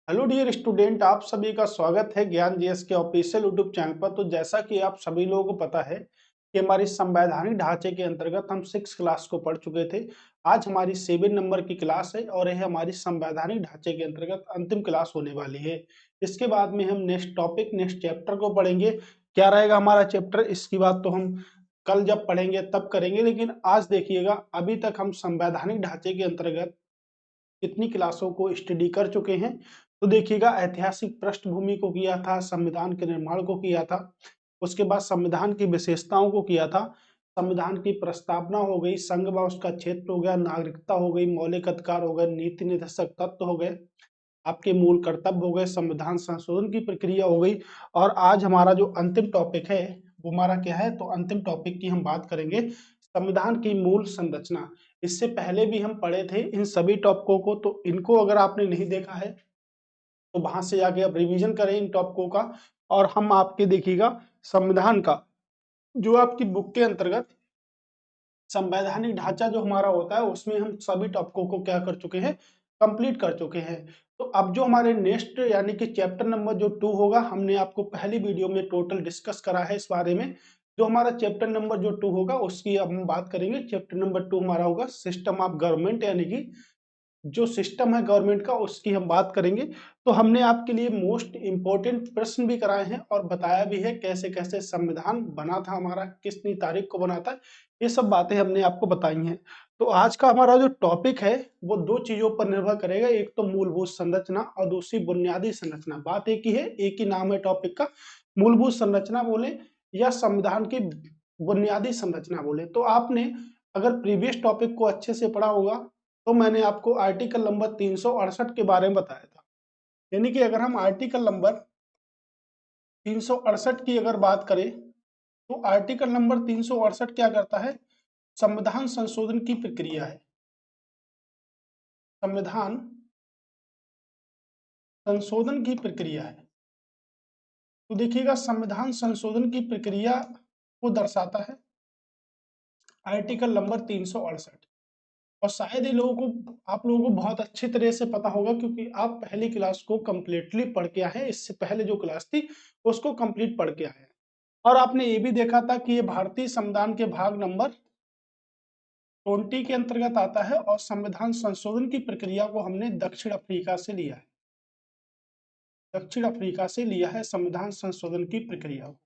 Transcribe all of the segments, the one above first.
Hello dear student, आप सभी का स्वागत है ज्ञान जीएस के ऑफिशियल यूट्यूब चैनल पर। तो जैसा कि आप सभी लोगों को पता है कि हमारी संवैधानिक ढांचे के अंतर्गत हम 6 क्लास को पढ़ चुके थे। आज हमारी 7 नंबर की क्लास है और यह हमारी संवैधानिक ढांचे के अंतर्गत अंतिम क्लास होने वाली है। इसके बाद में हम नेक्स्ट टॉपिक नेक्स्ट चैप्टर को पढ़ेंगे। क्या रहेगा हमारा चैप्टर, इसकी बात तो हम कल जब पढ़ेंगे तब करेंगे, लेकिन आज देखिएगा अभी तक हम संवैधानिक ढांचे के अंतर्गत कितनी क्लासों को स्टडी कर चुके हैं। तो देखिएगा, ऐतिहासिक पृष्ठभूमि को किया था, संविधान के निर्माण को किया था, उसके बाद संविधान की विशेषताओं को किया था, संविधान की प्रस्तावना हो गई, संघ व उसका क्षेत्र हो गया, नागरिकता हो गई, मौलिक अधिकार हो गए, नीति निर्देशक तत्व हो गए, आपके मूल कर्तव्य हो गए, संविधान संशोधन की प्रक्रिया हो गई। और आज हमारा जो अंतिम टॉपिक है वो हमारा क्या है, तो अंतिम टॉपिक की हम बात करेंगे संविधान की मूल संरचना। इससे पहले भी हम पढ़े थे इन सभी टॉपिकों को, तो इनको अगर आपने नहीं देखा है तो वहां से जाके आप रिवीजन करें इन टॉपिकों का। और हम आपके देखिएगा संविधान का जो आपकी बुक के अंतर्गत संवैधानिक ढांचा जो हमारा होता है उसमें हम सभी टॉपिकों को क्या कर चुके हैं, कंप्लीट कर चुके हैं। तो अब जो हमारे नेक्स्ट यानी कि चैप्टर नंबर जो 2 होगा, हमने आपको पहली वीडियो में टोटल डिस्कस करा है इस बारे में। जो हमारा चैप्टर नंबर जो 2 होगा उसकी अब हम बात करेंगे। चैप्टर नंबर 2 हमारा होगा सिस्टम ऑफ गवर्नमेंट, यानी कि जो सिस्टम है गवर्नमेंट का उसकी हम बात करेंगे। तो हमने आपके लिए मोस्ट इंपोर्टेंट प्रश्न भी कराए हैं और बताया भी है कैसे कैसे संविधान बना था हमारा, कितनी तारीख को बना था, ये सब बातें हमने आपको बताई हैं। तो आज का हमारा जो टॉपिक है वो दो चीजों पर निर्भर करेगा, एक तो मूलभूत संरचना और दूसरी बुनियादी संरचना। बात एक ही है, एक ही नाम है टॉपिक का, मूलभूत संरचना बोले या संविधान की बुनियादी संरचना बोले। तो आपने अगर प्रीवियस टॉपिक को अच्छे से पढ़ा होगा तो मैंने आपको आर्टिकल नंबर 368 के बारे में बताया था। यानी कि अगर हम आर्टिकल नंबर 368 की अगर बात करें तो आर्टिकल नंबर 368 क्या करता है, संविधान संशोधन की प्रक्रिया है। संविधान संशोधन की प्रक्रिया है। तो देखिएगा, संविधान संशोधन की प्रक्रिया को दर्शाता है आर्टिकल नंबर 368। और शायद ये लोगों को आप लोगों को बहुत अच्छी तरह से पता होगा क्योंकि आप पहली क्लास को कंप्लीटली पढ़ के आए हैं। इससे पहले जो क्लास थी उसको कंप्लीट पढ़ के आए हैं। और आपने ये भी देखा था कि ये भारतीय संविधान के भाग नंबर 20 के अंतर्गत आता है और संविधान संशोधन की प्रक्रिया को हमने दक्षिण अफ्रीका से लिया है। दक्षिण अफ्रीका से लिया है संविधान संशोधन की प्रक्रिया को।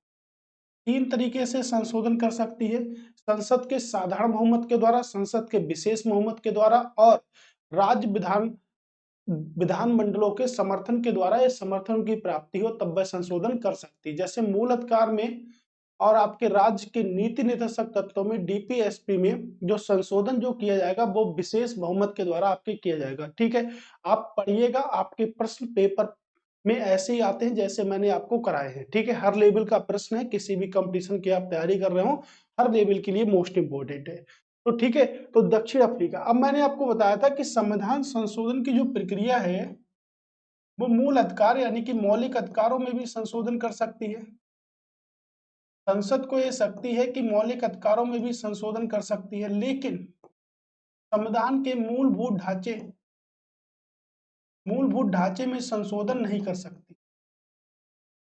3 तरीके से संशोधन कर सकती है, संसद के साधारण बहुमत के द्वारा, संसद के विशेष बहुमत के द्वारा और राज्य विधान मंडलों के समर्थन के द्वारा। ये समर्थन की प्राप्ति हो तब वह संशोधन कर सकती है। जैसे मूल अधिकार में और आपके राज्य के नीति निर्देशक तत्वों में डीपीएसपी में जो संशोधन जो किया जाएगा वो विशेष बहुमत के द्वारा आपके किया जाएगा। ठीक है, आप पढ़िएगा, आपके प्रश्न पेपर में ऐसे ही आते हैं जैसे मैंने आपको कराए हैं। ठीक है, हर लेवल का प्रश्न है, किसी भी कंपटीशन की आप तैयारी कर रहे हो हर लेवल के लिए मोस्ट इंपोर्टेंट है। तो ठीक है, तो दक्षिण अफ्रीका। अब मैंने आपको बताया था कि संविधान संशोधन की जो प्रक्रिया है वो मूल अधिकार यानी कि मौलिक अधिकारों में भी संशोधन कर सकती है। संसद को ये शक्ति है कि मौलिक अधिकारों में भी संशोधन कर सकती है, लेकिन संविधान के मूलभूत ढांचे में संशोधन नहीं कर सकती।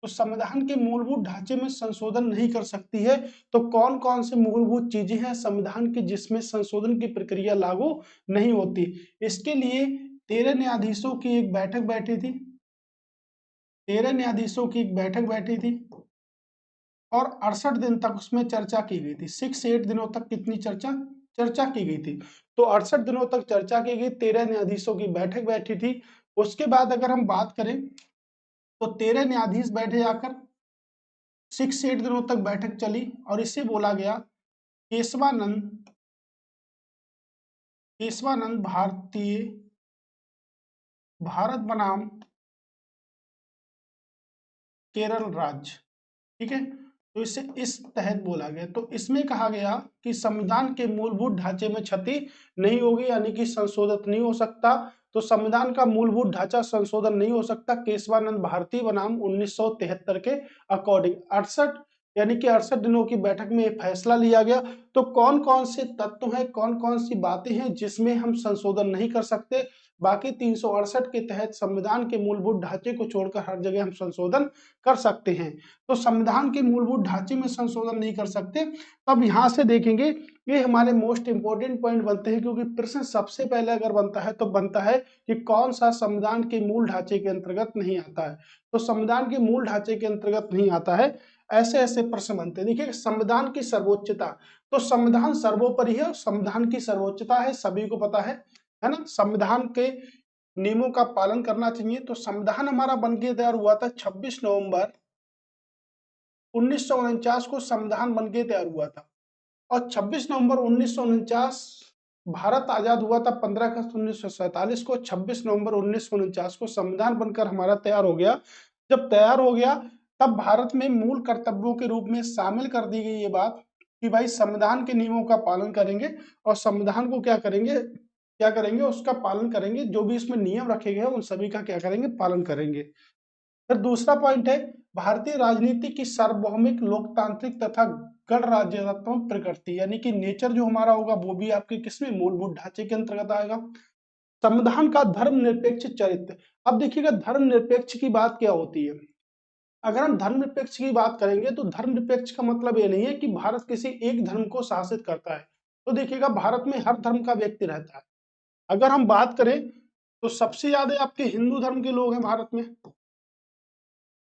तो संविधान के मूलभूत ढांचे में संशोधन नहीं कर सकती है, तो कौन कौन से मूलभूत चीजें हैं संविधान की जिसमें संशोधन की प्रक्रिया लागू नहीं होती। इसके लिए 13 न्यायाधीशों की एक बैठक बैठी थी। 13 न्यायाधीशों की एक बैठक बैठी थी और 68 दिन तक उसमें चर्चा की गई थी। 6-8 दिनों तक कितनी चर्चा की गई थी। तो 68 दिनों तक चर्चा की गई, 13 न्यायाधीशों की बैठक बैठी थी। उसके बाद अगर हम बात करें तो 13 न्यायाधीश बैठे जाकर 6-8 दिनों तक बैठक चली और इसे बोला गया केशवानंद भारतीय भारत बनाम केरल राज्य। ठीक है, तो इसे इस तहत बोला गया। तो इसमें कहा गया कि संविधान के मूलभूत ढांचे में क्षति नहीं होगी, यानी कि संशोधित नहीं हो सकता। तो संविधान का मूलभूत ढांचा संशोधन नहीं हो सकता केशवानंद भारती बनाम 1973 के अकॉर्डिंग। 68 यानी कि 68 दिनों की बैठक में फैसला लिया गया। तो कौन कौन से तत्व हैं, कौन कौन सी बातें हैं जिसमें हम संशोधन नहीं कर सकते, बाकी 368 के तहत संविधान के मूलभूत ढांचे को छोड़कर हर जगह हम संशोधन कर सकते हैं। तो संविधान के मूलभूत ढांचे में संशोधन नहीं कर सकते। अब यहाँ से देखेंगे, ये हमारे मोस्ट इंपोर्टेंट पॉइंट बनते हैं, क्योंकि प्रश्न सबसे पहले अगर बनता है तो बनता है कि कौन सा संविधान के मूल ढांचे के अंतर्गत नहीं आता है। तो संविधान के मूल ढांचे के अंतर्गत नहीं आता है, ऐसे ऐसे प्रश्न बनते हैं। देखिए, संविधान की सर्वोच्चता, तो संविधान सर्वोपरि है, संविधान की सर्वोच्चता है, सभी को पता है ना। संविधान के नियमों का पालन करना चाहिए। तो संविधान हमारा बनके तैयार हुआ था 26 नवंबर 1949 को संविधान बनके तैयार हुआ था, और 26 नवंबर 1949 भारत आजाद हुआ था 15 अगस्त 1947 को। 26 नवंबर 1949 को संविधान बनकर हमारा तैयार हो गया। जब तैयार हो गया तब भारत में मूल कर्तव्यों के रूप में शामिल कर दी गई ये बात कि भाई संविधान के नियमों का पालन करेंगे, और संविधान को क्या करेंगे, उसका पालन करेंगे, जो भी इसमें नियम रखे गए हैं उन सभी का क्या करेंगे, पालन करेंगे। फिर दूसरा पॉइंट है, भारतीय राजनीति की सार्वभौमिक, लोकतांत्रिक तथा गणराज्यत्मक प्रकृति, यानी कि नेचर जो हमारा होगा वो भी आपके किसमें, मूलभूत ढांचे के अंतर्गत आएगा। संविधान का धर्मनिरपेक्ष चरित्र। अब देखिएगा, धर्मनिरपेक्ष की बात क्या होती है। अगर हम धर्मनिरपेक्ष की बात करेंगे तो धर्मनिरपेक्ष का मतलब ये नहीं है कि भारत किसी एक धर्म को शासित करता है। तो देखिएगा, भारत में हर धर्म का व्यक्ति रहता है। अगर हम बात करें तो सबसे ज्यादा आपके हिंदू धर्म के लोग हैं भारत में।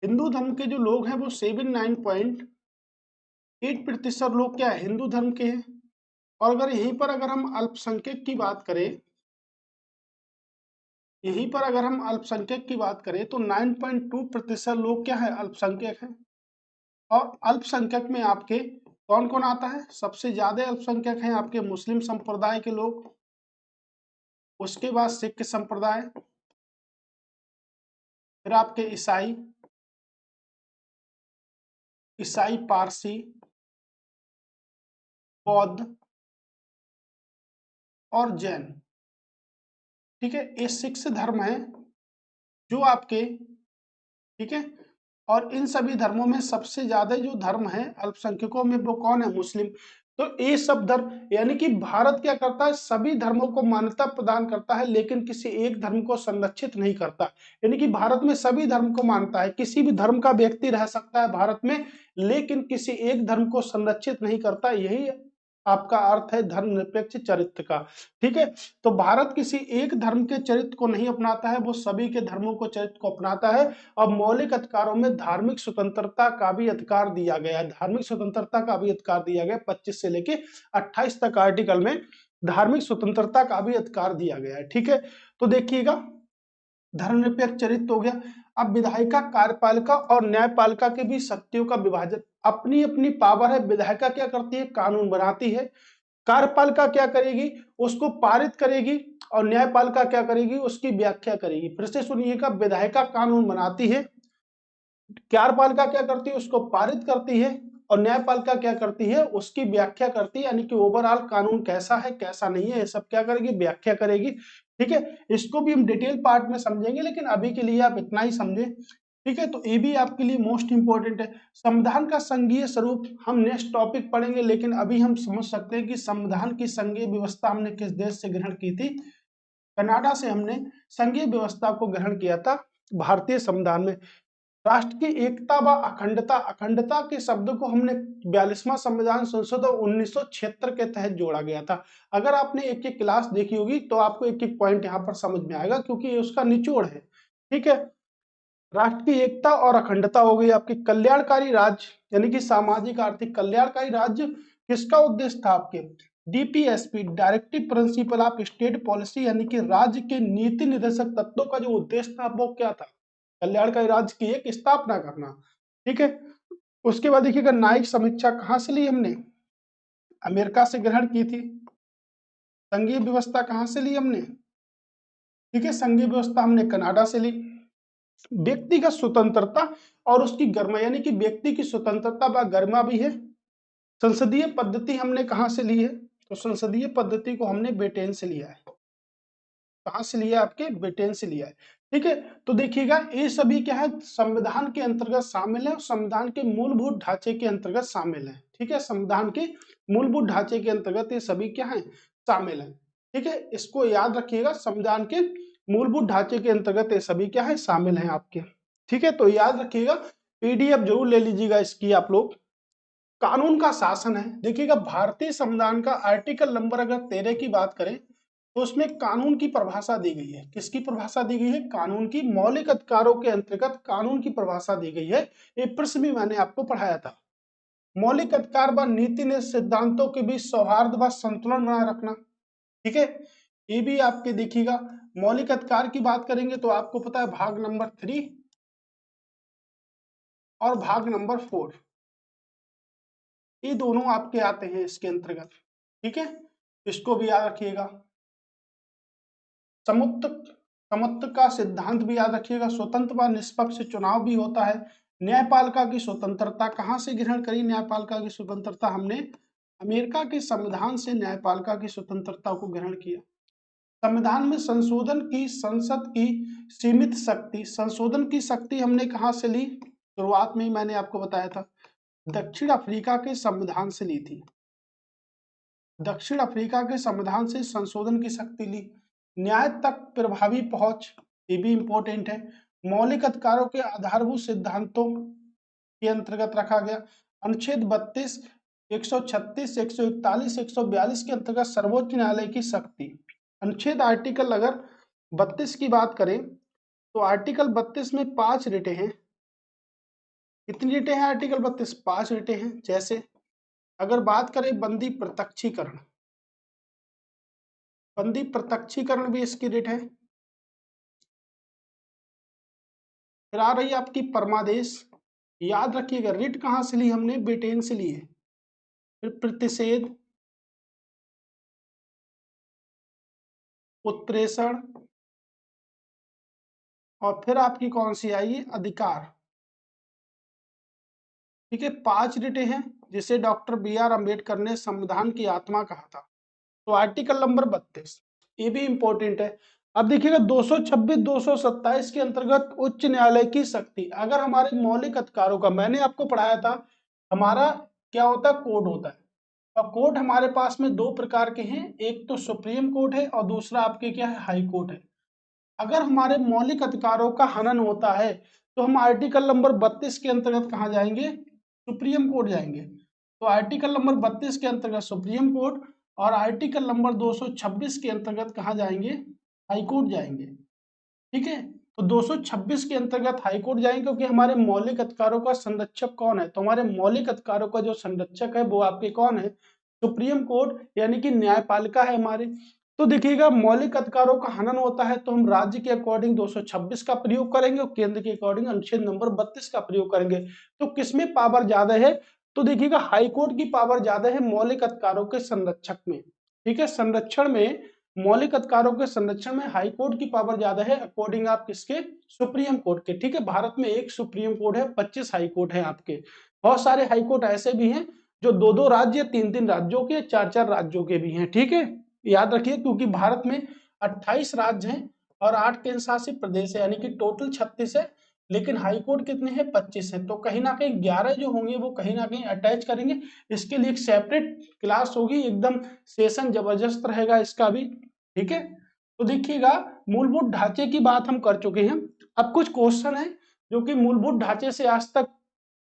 हिंदू धर्म के जो लोग हैं वो 79.8% लोग क्या है, हिंदू धर्म के हैं। और अगर यहीं पर अगर हम अल्पसंख्यक की बात करें, तो 9.2% लोग क्या है, अल्पसंख्यक हैं। और अल्पसंख्यक में आपके कौन कौन आता है, सबसे ज्यादा अल्पसंख्यक हैं आपके मुस्लिम संप्रदाय के लोग, उसके बाद सिख संप्रदाय, फिर आपके ईसाई, पारसी, बौद्ध और जैन। ठीक है, ये 6 धर्म है जो आपके, ठीक है। और इन सभी धर्मों में सबसे ज्यादा जो धर्म है अल्पसंख्यकों में वो कौन है, मुस्लिम। तो ये सब धर्म, यानी कि भारत क्या करता है, सभी धर्मों को मान्यता प्रदान करता है, लेकिन किसी एक धर्म को संरक्षित नहीं करता। यानी कि भारत में सभी धर्म को मानता है, किसी भी धर्म का व्यक्ति रह सकता है भारत में, लेकिन किसी एक धर्म को संरक्षित नहीं करता। यही आपका अर्थ है धर्मनिरपेक्ष चरित्र का। ठीक है, तो भारत किसी एक धर्म के चरित्र को नहीं अपनाता है, वो सभी के धर्मों को चरित्र को अपनाता है। अब मौलिक अधिकारों में धार्मिक स्वतंत्रता का भी अधिकार दिया गया है, धार्मिक स्वतंत्रता का भी अधिकार दिया गया 25 से लेके 28 तक आर्टिकल में धार्मिक स्वतंत्रता का भी अधिकार दिया गया है। ठीक है, तो देखिएगा, धर्मनिरपेक्ष चरित्र हो गया। अब विधायिका, कार्यपालिका और न्यायपालिका के भी शक्तियों का विभाजन, अपनी अपनी पावर है। विधायिका क्या करती है, कानून बनाती है। कार्यपालिका क्या करेगी, उसको पारित करेगी। और न्यायपालिका क्या करेगी, उसकी व्याख्या करेगी। फिर से सुनिएगा, विधायिका कानून बनाती है, कार्यपालिका क्या करती है, उसको पारित करती है, और न्यायपालिका क्या करती है, उसकी व्याख्या करती है। यानी कि ओवरऑल कानून कैसा है कैसा नहीं है, ये सब क्या करेगी, व्याख्या करेगी। ठीक है, इसको भी हम डिटेल पार्ट में समझेंगे, लेकिन अभी के लिए आप इतना ही समझे। ठीक है, तो ये भी आपके लिए मोस्ट इंपोर्टेंट है। संविधान का संघीय स्वरूप हम नेक्स्ट टॉपिक पढ़ेंगे, लेकिन अभी हम समझ सकते हैं कि संविधान की संघीय व्यवस्था हमने किस देश से ग्रहण की थी, कनाडा से हमने संघीय व्यवस्था को ग्रहण किया था भारतीय संविधान में। राष्ट्र की एकता व अखंडता, अखंडता के शब्द को हमने 42वां संविधान संशोधन 1976 के तहत जोड़ा गया था। अगर आपने एक एक क्लास देखी होगी तो आपको एक एक पॉइंट यहाँ पर समझ में आएगा, क्योंकि ये उसका निचोड़ है। ठीक है, राष्ट्र की एकता और अखंडता हो गई आपकी। कल्याणकारी राज्य, यानी कि सामाजिक आर्थिक कल्याणकारी राज्य किसका उद्देश्य था आपके, DPSP, directive principle of state policy, यानी कि राज्य के नीति निर्देशक तत्वों का जो उद्देश्य था वो क्या था, कल्याणकारी राज्य की एक स्थापना करना। ठीक है, उसके बाद देखिएगा, न्यायिक समीक्षा कहां से ली हमने, अमेरिका से ग्रहण की थी। संघीय व्यवस्था कहां से ली हमने, ठीक है, संघीय व्यवस्था हमने कनाडा से ली। व्यक्तिगत स्वतंत्रता और उसकी गरिमा, यानी कि व्यक्ति की स्वतंत्रता व गरिमा भी है। संसदीय पद्धति हमने कहां से ली है, तो संसदीय पद्धति को हमने ब्रिटेन से लिया है। कहां से लिया, आपके ब्रिटेन से लिया है। ठीक है, तो देखिएगा, ये सभी क्या है, संविधान के अंतर्गत शामिल है, और संविधान के मूलभूत ढांचे के अंतर्गत शामिल है। ठीक है, संविधान के मूलभूत ढांचे के अंतर्गत ये सभी क्या है, शामिल है। ठीक है, इसको याद रखिएगा, संविधान के मूलभूत ढांचे के अंतर्गत ये सभी क्या है, शामिल हैं आपके। ठीक है, तो याद रखिएगा, पीडीएफ जरूर ले लीजिएगा इसकी आप लोग। कानून का शासन है, देखिएगा भारतीय संविधान का आर्टिकल नंबर अगर 13 की बात करें तो उसमें कानून की परिभाषा दी गई है। किसकी परिभाषा दी गई है? कानून की। मौलिक अधिकारों के अंतर्गत कानून की परिभाषा दी गई है। ये प्रश्न भी मैंने आपको पढ़ाया था। मौलिक अधिकार व नीति ने सिद्धांतों के बीच सौहार्द व संतुलन बनाए रखना। ठीक है, ये भी आपके देखिएगा। मौलिक अधिकार की बात करेंगे तो आपको पता है भाग नंबर 3 और भाग नंबर 4, ये दोनों आपके आते हैं इसके अंतर्गत। ठीक है, इसको भी याद रखिएगा। समत्व का सिद्धांत भी याद रखिएगा। स्वतंत्र व निष्पक्ष चुनाव भी होता है। न्यायपालिका की स्वतंत्रता कहाँ से ग्रहण करी? न्यायपालिका की स्वतंत्रता हमने अमेरिका के संविधान से न्यायपालिका की स्वतंत्रता को ग्रहण किया। संविधान में संशोधन की संसद की सीमित शक्ति, संशोधन की शक्ति हमने कहाँ से ली? शुरुआत में ही मैंने आपको बताया था, दक्षिण अफ्रीका के संविधान से ली थी। दक्षिण अफ्रीका के संविधान से संशोधन की शक्ति ली। न्याय तक प्रभावी पहुंच, ये भी इंपॉर्टेंट है। मौलिक अधिकारों के आधारभूत सिद्धांतों के अंतर्गत रखा गया। अनुच्छेद 32, 136, 141, 142 के अंतर्गत सर्वोच्च न्यायालय की शक्ति। अनुच्छेद आर्टिकल अगर 32 की बात करें तो आर्टिकल 32 में 5 रिटें हैं। कितनी रिटें हैं आर्टिकल 32? 5 रिटें हैं। जैसे अगर बात करें बंदी प्रत्यक्षीकरण, बंदी प्रत्यक्षीकरण भी इसकी रिट है। फिर आ रही है आपकी परमादेश। याद रखिएगा रिट कहां से ली हमने? ब्रिटेन से ली है। फिर प्रतिषेध, उत्प्रेषण, और फिर आपकी कौन सी आई? अधिकार। ठीक है, 5 रिटें हैं जिसे डॉक्टर BR अम्बेडकर ने संविधान की आत्मा कहा था। तो आर्टिकल नंबर 32 ये भी इंपॉर्टेंट है। अब देखिएगा 226, 227 के अंतर्गत उच्च न्यायालय की शक्ति। अगर हमारे मौलिक अधिकारों का मैंने आपको पढ़ाया था, हमारा क्या होता है? कोड होता है। और कोर्ट हमारे पास में 2 प्रकार के हैं, एक तो सुप्रीम कोर्ट है और दूसरा आपके क्या है? हाई कोर्ट है। अगर हमारे मौलिक अधिकारों का हनन होता है तो हम आर्टिकल नंबर 32 के अंतर्गत कहाँ जाएंगे? सुप्रीम कोर्ट जाएंगे। तो आर्टिकल नंबर 32 के अंतर्गत सुप्रीम कोर्ट और आर्टिकल नंबर 226 के अंतर्गत कहाँ जाएंगे? हाई कोर्ट जाएंगे। ठीक है, तो 226 के अंतर्गत हाई कोर्ट जाएंगे क्योंकि हमारे मौलिक अधिकारों का संरक्षक कौन है? तो हमारे मौलिक अधिकारों का जो संरक्षक है वो आपके कौन है? सुप्रीम कोर्ट, यानी कि न्यायपालिका है हमारे। तो देखिएगा मौलिक अधिकारों का हनन होता है तो हम राज्य के अकॉर्डिंग 226 का प्रयोग करेंगे और केंद्र के अकॉर्डिंग अनुच्छेद नंबर 32 का प्रयोग करेंगे। तो किसमें पावर ज्यादा है? तो देखिएगा हाई कोर्ट की पावर ज्यादा है मौलिक अधिकारों के संरक्षक में। ठीक है, संरक्षण में, मौलिक अधिकारों के संरक्षण में हाई कोर्ट की पावर ज्यादा है अकॉर्डिंग आप किसके? सुप्रीम कोर्ट के। ठीक है, भारत में एक सुप्रीम कोर्ट है, 25 हाई कोर्ट है आपके। बहुत सारे हाई कोर्ट ऐसे भी हैं जो 2-2 राज्य, 3-3 राज्यों के, 4-4 राज्यों के भी हैं। ठीक है, याद रखिए क्योंकि भारत में 28 राज्य हैं और 8 केंद्र शासित प्रदेश है, यानी कि टोटल 36 है, लेकिन हाई कोर्ट कितने हैं? 25 है। तो कहीं ना कहीं 11 जो होंगे वो कहीं ना कहीं अटैच करेंगे। इसके लिए एक सेपरेट क्लास होगी, एकदम सेशन जबरदस्त रहेगा इसका भी। ठीक है, तो देखिएगा मूलभूत ढांचे की बात हम कर चुके हैं। अब कुछ क्वेश्चन है जो कि मूलभूत ढांचे से आज तक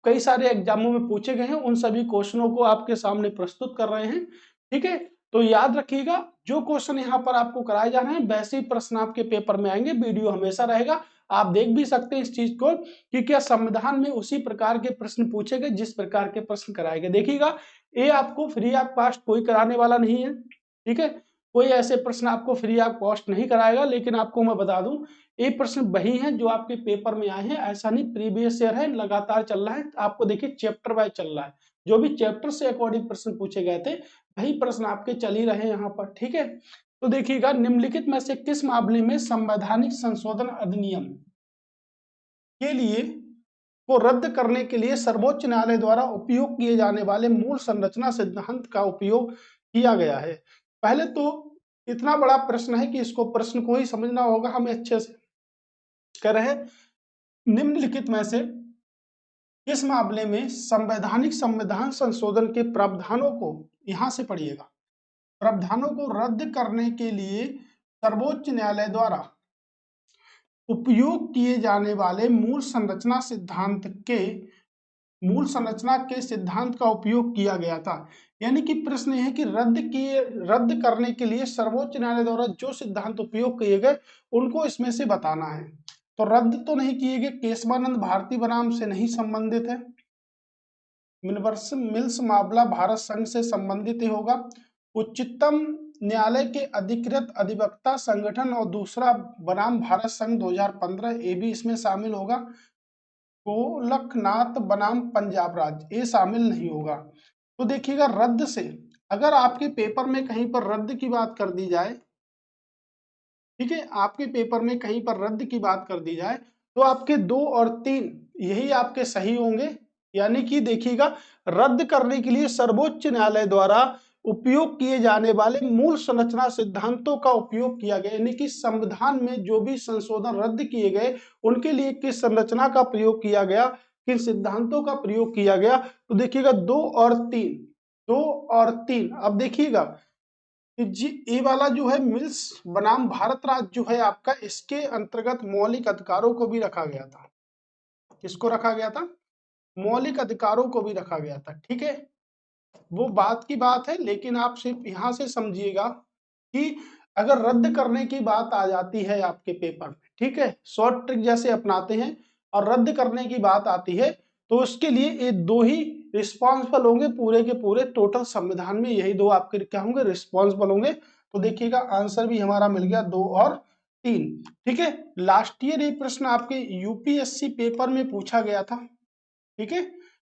कई सारे एग्जामों में पूछे गए हैं, उन सभी क्वेश्चनों को आपके सामने प्रस्तुत कर रहे हैं। ठीक है, तो याद रखिएगा जो क्वेश्चन यहाँ पर आपको कराए जा रहे हैं वैसे ही प्रश्न आपके पेपर में आएंगे। वीडियो हमेशा रहेगा, आप देख भी सकते हैं इस चीज को कि क्या संविधान में उसी प्रकार के प्रश्न पूछे गए जिस प्रकार के प्रश्न कराए गए। देखिएगा ये आपको फ्री ऑफ कॉस्ट कोई कराने वाला नहीं है। ठीक है, कोई ऐसे प्रश्न आपको फ्री ऑफ कॉस्ट नहीं कराएगा, लेकिन आपको मैं बता दूं ये प्रश्न वही हैं जो आपके पेपर में आए हैं। ऐसा नहीं प्रीवियस ईयर है, लगातार चल रहा है। आपको देखिए चैप्टर वाइज चल रहा है, जो भी चैप्टर से अकॉर्डिंग प्रश्न पूछे गए थे वही प्रश्न आपके चल ही रहे हैं यहाँ पर। ठीक है, तो देखिएगा निम्नलिखित में से किस मामले में संवैधानिक संशोधन अधिनियम के लिए को रद्द करने के लिए सर्वोच्च न्यायालय द्वारा उपयोग किए जाने वाले मूल संरचना सिद्धांत का उपयोग किया गया है? पहले तो इतना बड़ा प्रश्न है कि इसको प्रश्न को ही समझना होगा हमें अच्छे से। कर रहे निम्नलिखित में से किस मामले में संवैधानिक संविधान संशोधन के प्रावधानों को, यहां से पढ़िएगा, प्रावधानों को रद्द करने के लिए सर्वोच्च न्यायालय द्वारा उपयोग किए जाने वाले मूल संरचना सिद्धांत का उपयोग किया गया था। यानी कि प्रश्न यह है कि रद्द करने के लिए सर्वोच्च न्यायालय द्वारा जो सिद्धांत उपयोग किए गए उनको इसमें से बताना है। तो रद्द तो नहीं किए गए, केशवानंद भारती बनाम से नहीं संबंधित है, यूनिवर्सल मिल्स मामला भारत संघ से संबंधित होगा, उच्चतम न्यायालय के अधिकृत अधिवक्ता संगठन और दूसरा बनाम भारत संघ 2015 ये भी इसमें शामिल होगा, गोलकनाथ बनाम पंजाब राज्य ये शामिल नहीं होगा। तो देखिएगा रद्द से अगर आपके पेपर में कहीं पर रद्द की बात कर दी जाए, ठीक है, आपके पेपर में कहीं पर रद्द की बात कर दी जाए तो आपके 2 और 3 यही आपके सही होंगे। यानी कि देखिएगा रद्द करने के लिए सर्वोच्च न्यायालय द्वारा उपयोग किए जाने वाले मूल संरचना सिद्धांतों का उपयोग किया गया, यानी कि संविधान में जो भी संशोधन रद्द किए गए उनके लिए किस संरचना का प्रयोग किया गया, किन सिद्धांतों का प्रयोग किया गया। तो देखिएगा 2 और 3 अब देखिएगा जी ये वाला जो है मिल्स बनाम भारत राज्य जो है आपका, इसके अंतर्गत मौलिक अधिकारों को भी रखा गया था। किसको रखा गया था? मौलिक अधिकारों को भी रखा गया था। ठीक है, वो बात की बात है, लेकिन आप सिर्फ यहां से समझिएगा कि अगर रद्द करने की बात आ जाती है आपके पेपर में, ठीक है, शॉर्ट ट्रिक जैसे अपनाते हैं और रद्द करने की बात आती है तो उसके लिए ये 2 ही रिस्पॉन्सिबल होंगे, पूरे के पूरे टोटल संविधान में यही 2 आपके क्या होंगे, रिस्पॉन्सिबल होंगे। तो देखिएगा आंसर भी हमारा मिल गया 2 और 3। ठीक है, लास्ट ईयर ये प्रश्न आपके यूपीएससी पेपर में पूछा गया था। ठीक है,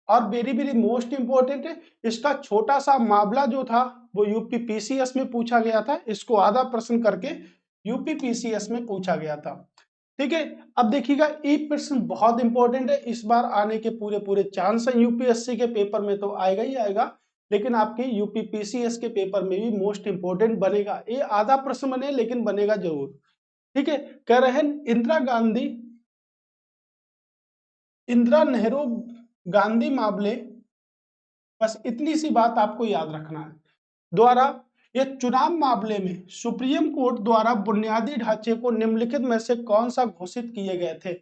और वेरी वेरी मोस्ट इंपोर्टेंट है, इसका छोटा सा मामला जो था वो यूपी पीसीएस में पूछा गया था, इसको आधा प्रश्न करके यूपी पीसीएस में पूछा गया था। ठीक है, अब देखिएगा ये प्रश्न बहुत इंपॉर्टेंट है, इस बार आने के पूरे पूरे चांस है, यूपीएससी के पेपर में तो आएगा ही आएगा, लेकिन आपके यूपी पीसीएस के पेपर में भी मोस्ट इंपोर्टेंट बनेगा। ये आधा प्रश्न बने लेकिन बनेगा जरूर। ठीक है, कह रहे हैं इंदिरा नेहरू गांधी मामले, बस इतनी सी बात आपको याद रखना है, द्वारा ये चुनाव मामले में सुप्रीम कोर्ट द्वारा बुनियादी ढांचे को निम्नलिखित में से कौन सा घोषित किए गए थे।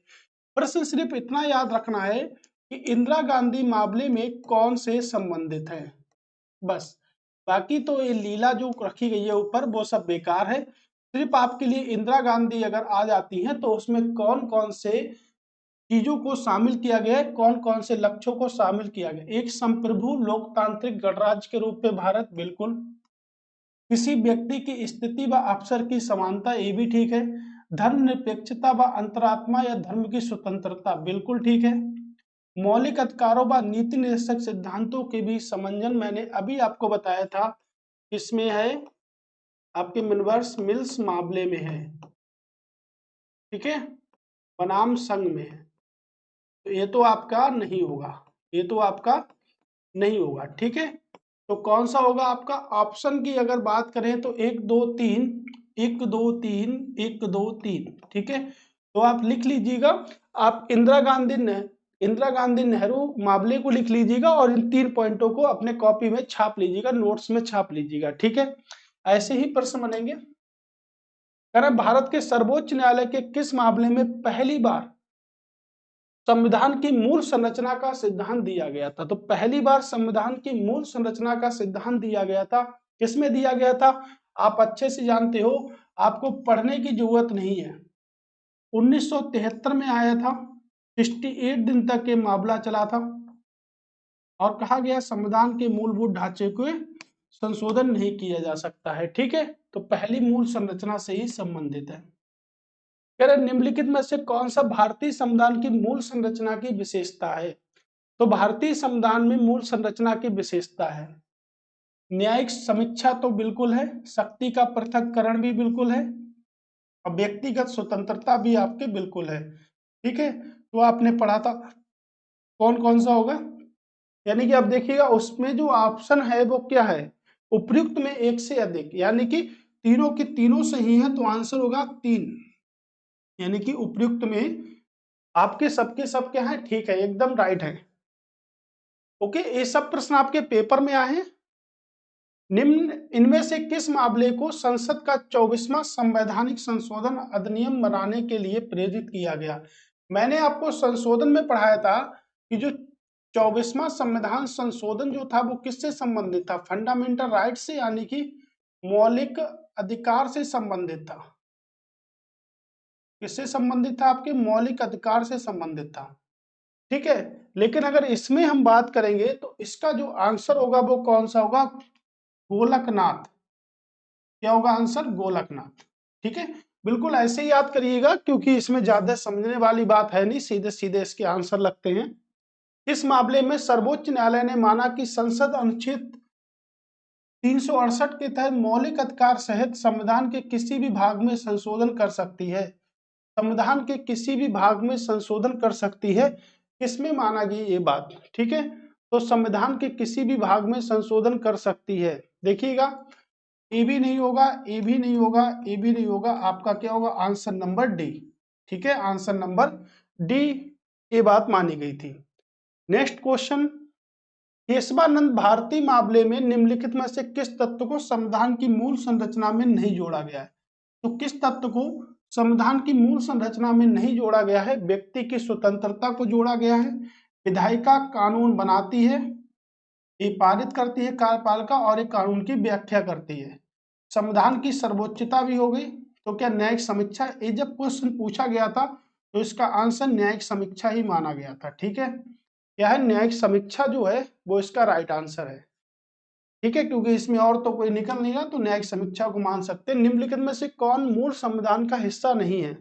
प्रश्न सिर्फ इतना याद रखना है कि इंदिरा गांधी मामले में कौन से संबंधित है, बस। बाकी तो ये लीला जो रखी गई है ऊपर वो सब बेकार है, सिर्फ आपके लिए इंदिरा गांधी अगर आ जाती है तो उसमें कौन कौन से चीजों को शामिल किया गया है, कौन कौन से लक्ष्यों को शामिल किया गया। एक, संप्रभु लोकतांत्रिक गणराज्य के रूप में भारत, बिल्कुल। किसी व्यक्ति की स्थिति व अवसर की समानता, ये भी ठीक है। धर्मनिरपेक्षता व अंतरात्मा या धर्म की स्वतंत्रता, बिल्कुल ठीक है। मौलिक अधिकारों व नीति निर्देशक सिद्धांतों के बीच समन्वय, मैंने अभी आपको बताया था, इसमें है आपके यूनिवर्सल मिल्स मामले में है। ठीक है, बनाम संघ में है, तो ये तो आपका नहीं होगा, ये तो आपका नहीं होगा। ठीक है, तो कौन सा होगा आपका? ऑप्शन की अगर बात करें तो 1 2 3 1 2 3 1 2 3। ठीक है, तो आप लिख लीजिएगा, आप इंदिरा गांधी नेहरू मामले को लिख लीजिएगा और इन 3 पॉइंटों को अपने कॉपी में छाप लीजिएगा, नोट्स में छाप लीजिएगा। ठीक है, ऐसे ही प्रश्न बनेंगे। भारत के सर्वोच्च न्यायालय के किस मामले में पहली बार संविधान की मूल संरचना का सिद्धांत दिया गया था? तो पहली बार संविधान की मूल संरचना का सिद्धांत दिया गया था, किसमें दिया गया था? आप अच्छे से जानते हो, आपको पढ़ने की जरूरत नहीं है। 1973 में आया था, 68 दिन तक ये मामला चला था और कहा गया संविधान के मूलभूत ढांचे को संशोधन नहीं किया जा सकता है। ठीक है, तो पहली मूल संरचना से ही संबंधित है। निम्नलिखित में से कौन सा भारतीय संविधान की मूल संरचना की विशेषता है? तो भारतीय संविधान में मूल संरचना की विशेषता है न्यायिक समीक्षा, तो बिल्कुल है, शक्ति का पृथक्करण भी बिल्कुल है और व्यक्तिगत स्वतंत्रता भी आपके बिल्कुल है। ठीक है, तो आपने पढ़ा था कौन कौन सा होगा, यानी कि अब देखिएगा उसमें जो ऑप्शन है वो क्या है, उपयुक्त में एक से अधिक, यानी कि तीनों के तीनों सही है, तो आंसर होगा 3, यानी कि उपयुक्त में आपके सबके सब क्या है, ठीक है, एकदम राइट है। ओके, ये सब प्रश्न आपके पेपर में आए हैं। निम्न इनमें से किस मामले को संसद का 24वां संवैधानिक संशोधन अधिनियम बनाने के लिए प्रेरित किया गया? मैंने आपको संशोधन में पढ़ाया था कि जो 24वां संविधान संशोधन जो था वो किससे संबंधित था? फंडामेंटल राइट से, यानी कि मौलिक अधिकार से संबंधित था। किससे संबंधित था? आपके मौलिक अधिकार से संबंधित था। ठीक है, लेकिन अगर इसमें हम बात करेंगे तो इसका जो आंसर होगा वो कौन सा होगा? गोलकनाथ। क्या होगा आंसर? गोलकनाथ। ठीक है, बिल्कुल ऐसे ही याद करिएगा, क्योंककि इसमें ज्यादा समझने वाली बात है नहीं, सीधे सीधे इसके आंसर लगते हैं। इस मामले में सर्वोच्च न्यायालय ने माना कि संसद अनुच्छेद 368 के तहत मौलिक अधिकार सहित संविधान के किसी भी भाग में संशोधन कर सकती है। संविधान के किसी भी भाग में संशोधन कर सकती है। किसमें माना गई ये बात? ठीक है, तो संविधान के किसी भी भाग में संशोधन कर सकती है। देखिएगा, ए भी नहीं होगा, ए भी नहीं होगा, ए भी नहीं होगा, आपका क्या होगा? Answer number D. ठीक है, आंसर नंबर डी ये बात मानी गई थी। नेक्स्ट क्वेश्चन, केशवानंद भारती मामले में निम्नलिखित में से किस तत्व को संविधान की मूल संरचना में नहीं जोड़ा गया है? तो किस तत्व को संविधान की मूल संरचना में नहीं जोड़ा गया है? व्यक्ति की स्वतंत्रता को जोड़ा गया है, विधायिका कानून बनाती है, ये पारित करती है कार्यपालिका, और एक कानून की व्याख्या करती है। संविधान की सर्वोच्चता भी हो गई, तो क्या न्यायिक समीक्षा? ये जब क्वेश्चन पूछा गया था तो इसका आंसर न्यायिक समीक्षा ही माना गया था। ठीक है, क्या है? न्यायिक समीक्षा जो है वो इसका राइट आंसर है। ठीक है, क्योंकि इसमें और तो कोई निकल नहीं रहा, तो न्यायिक समीक्षा को मान सकते हैं। निम्नलिखित में से कौन मूल संविधान का हिस्सा नहीं है?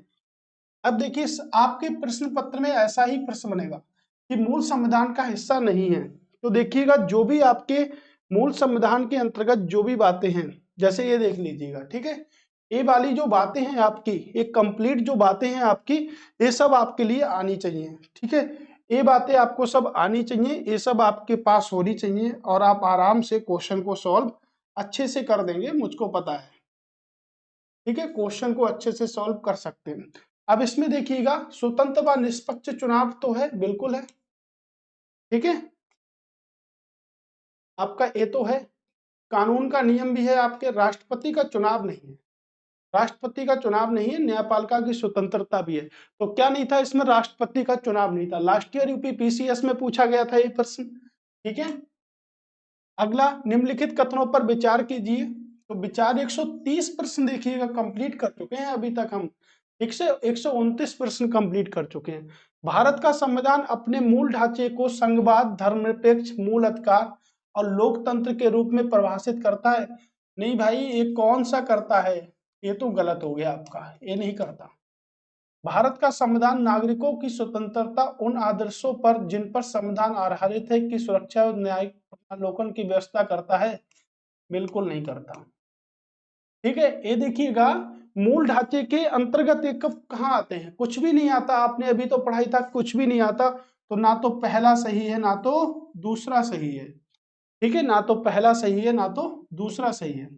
अब देखिए, आपके प्रश्न पत्र में ऐसा ही प्रश्न बनेगा कि मूल संविधान का हिस्सा नहीं है। तो देखिएगा, जो भी आपके मूल संविधान के अंतर्गत जो भी बातें हैं, जैसे ये देख लीजिएगा। ठीक है, ये वाली जो बातें हैं आपकी, ये कंप्लीट जो बातें हैं आपकी, ये सब आपके लिए आनी चाहिए। ठीक है, ये बातें आपको सब आनी चाहिए, ये सब आपके पास होनी चाहिए, और आप आराम से क्वेश्चन को सॉल्व अच्छे से कर देंगे, मुझको पता है। ठीक है, क्वेश्चन को अच्छे से सॉल्व कर सकते हैं। अब इसमें देखिएगा, स्वतंत्र व निष्पक्ष चुनाव तो है, बिल्कुल है। ठीक है, आपका ये तो है। कानून का नियम भी है आपके। राष्ट्रपति का चुनाव नहीं है, राष्ट्रपति का चुनाव नहीं है। न्यायपालिका की स्वतंत्रता भी है। तो क्या नहीं था इसमें? राष्ट्रपति का चुनाव नहीं था। लास्ट ईयर यूपी पीसीएस में पूछा गया था ये प्रश्न। ठीक है, अगला, निम्नलिखित कथनों पर विचार कीजिए। तो विचार 130 प्रश्न देखिएगा कंप्लीट कर चुके हैं अभी तक हम। 129 प्रश्न कंप्लीट कर चुके हैं। भारत का संविधान अपने मूल ढांचे को संघवाद, धर्मनिरपेक्ष, मूल अधिकार और लोकतंत्र के रूप में परिभाषित करता है। नहीं भाई, ये कौन सा करता है? ये तो गलत हो गया आपका, ये नहीं करता। भारत का संविधान नागरिकों की स्वतंत्रता, उन आदर्शों पर जिन पर संविधान आधारित है की सुरक्षा और न्यायिक अवलोकन की व्यवस्था करता है? बिल्कुल नहीं करता। ठीक है, ये देखिएगा, मूल ढांचे के अंतर्गत ये कब कहाँ आते हैं? कुछ भी नहीं आता। आपने अभी तो पढ़ाई था, कुछ भी नहीं आता। तो ना तो पहला सही है, ना तो दूसरा सही है। ठीक है, ना तो पहला सही है, ना तो दूसरा सही है।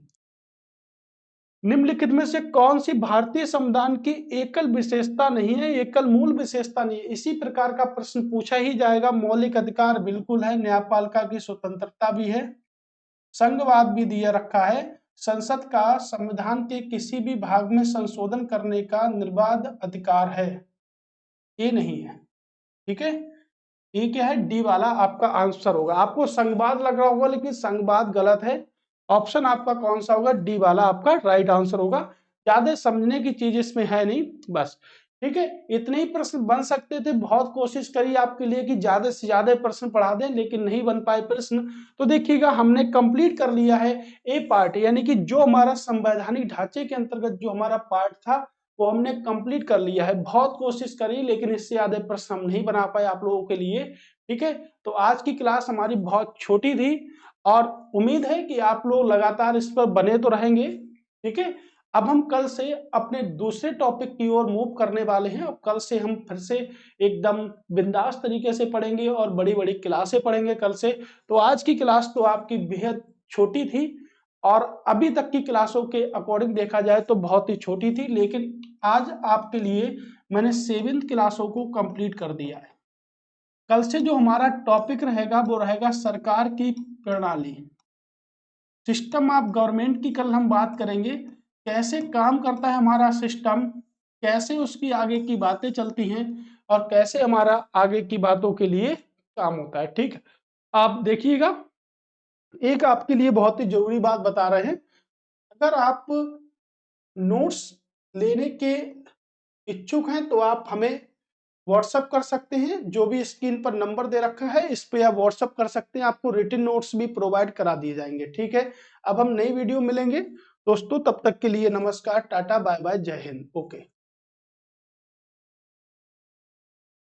निम्नलिखित में से कौन सी भारतीय संविधान की एकल विशेषता नहीं है, एकल मूल विशेषता नहीं है? इसी प्रकार का प्रश्न पूछा ही जाएगा। मौलिक अधिकार बिल्कुल है, न्यायपालिका की स्वतंत्रता भी है, संघवाद भी दिया रखा है, संसद का संविधान के किसी भी भाग में संशोधन करने का निर्बाध अधिकार है। ये नहीं है। ठीक है, ये क्या है? डी वाला आपका आंसर होगा। आपको संघवाद लग रहा होगा, लेकिन संघवाद गलत है। ऑप्शन आपका कौन सा होगा? डी वाला आपका राइट आंसर होगा। ज्यादा समझने की चीज इसमें है नहीं, बस। ठीक है, इतने ही प्रश्न बन सकते थे। बहुत कोशिश करी आपके लिए कि ज्यादा से ज्यादा प्रश्न पढ़ा दें, लेकिन नहीं बन पाए प्रश्न। तो देखिएगा, हमने कंप्लीट कर लिया है ए पार्ट, यानी कि जो हमारा संवैधानिक ढांचे के अंतर्गत जो हमारा पार्ट था वो हमने कंप्लीट कर लिया है। बहुत कोशिश करी, लेकिन इससे ज्यादा प्रश्न हम नहीं बना पाए आप लोगों के लिए। ठीक है, तो आज की क्लास हमारी बहुत छोटी थी, और उम्मीद है कि आप लोग लगातार इस पर बने तो रहेंगे। ठीक है, अब हम कल से अपने दूसरे टॉपिक की ओर मूव करने वाले हैं। अब कल से हम फिर से एकदम बिंदास तरीके से पढ़ेंगे और बड़ी बड़ी क्लासें पढ़ेंगे कल से। तो आज की क्लास तो आपकी बेहद छोटी थी, और अभी तक की क्लासों के अकॉर्डिंग देखा जाए तो बहुत ही छोटी थी, लेकिन आज आपके लिए मैंने 7th क्लासों को कंप्लीट कर दिया है। कल से जो हमारा टॉपिक रहेगा वो रहेगा सरकार की प्रणाली। सिस्टम ऑफ गवर्नमेंट की कल हम बात करेंगे, कैसे काम करता है हमारा सिस्टम, कैसे उसकी आगे की बातें चलती हैं और कैसे हमारा आगे की बातों के लिए काम होता है। ठीक है, आप देखिएगा, एक आपके लिए बहुत ही जरूरी बात बता रहे हैं। अगर आप नोट्स लेने के इच्छुक हैं तो आप हमें व्हाट्सएप कर सकते हैं, जो भी स्क्रीन पर नंबर दे रखा है इस पे आप व्हाट्सएप कर सकते हैं, आपको रिटन नोट्स भी प्रोवाइड करा दिए जाएंगे। ठीक है, अब हम नई वीडियो मिलेंगे दोस्तों, तब तक के लिए नमस्कार, टाटा, बाय बाय, जय हिंद। ओके।